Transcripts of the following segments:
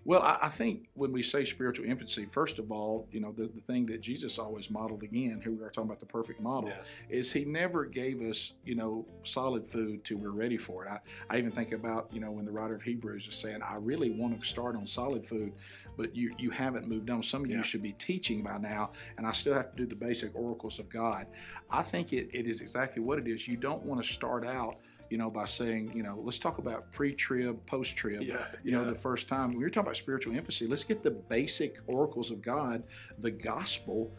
Well, I think when we say spiritual infancy, first of all, the thing that Jesus always modeled again, here we are talking about the perfect model, is he never gave us, solid food till we're ready for it. I even think about, when the writer of Hebrews is saying, I really want to start on solid food, but you haven't moved on. Some of you should be teaching by now, and I still have to do the basic oracles of God. I think it is exactly what it is. You don't want to start out by saying, let's talk about pre-trib, post-trib, the first time. When you're talking about spiritual infancy, let's get the basic oracles of God, the gospel,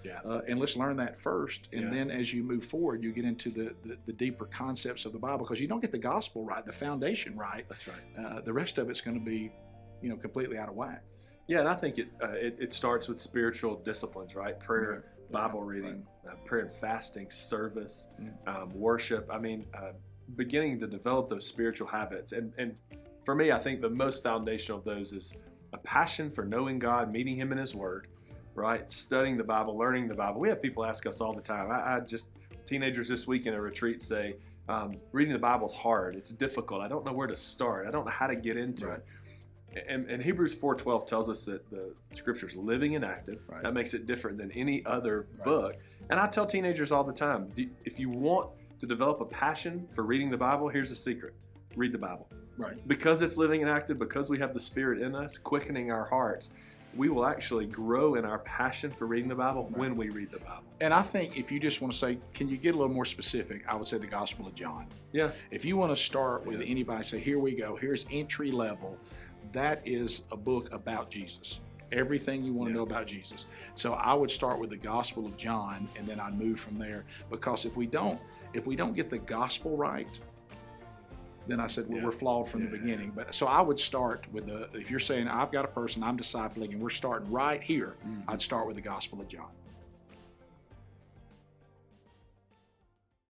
and let's learn that first. And then as you move forward, you get into the deeper concepts of the Bible, because you don't get the gospel right, the foundation right. That's right. The rest of it's going to be, completely out of whack. Yeah, and I think it starts with spiritual disciplines, right? Prayer, Bible reading, prayer and fasting, service, worship. I mean, beginning to develop those spiritual habits. And for me, I think the most foundational of those is a passion for knowing God, meeting Him in His Word, right? Studying the Bible, learning the Bible. We have people ask us all the time. I just, teenagers this week in a retreat say, reading the Bible is hard. It's difficult. I don't know where to start. I don't know how to get into it. And Hebrews 4:12 tells us that the Scripture is living and active. Right. That makes it different than any other book. And I tell teenagers all the time, if you want to develop a passion for reading the Bible, here's the secret. Read the Bible. Right. Because it's living and active, because we have the Spirit in us, quickening our hearts, we will actually grow in our passion for reading the Bible when we read the Bible. And I think if you just want to say, can you get a little more specific, I would say the Gospel of John. Yeah. If you want to start with anybody, say, here we go, here's entry level, that is a book about Jesus. Everything you want to know about Jesus. So I would start with the Gospel of John, and then I'd move from there. Because if we don't get the gospel right, then I said, well, we're flawed from the beginning. But so I would start with if you're saying I've got a person I'm discipling and we're starting right here, I'd start with the Gospel of John.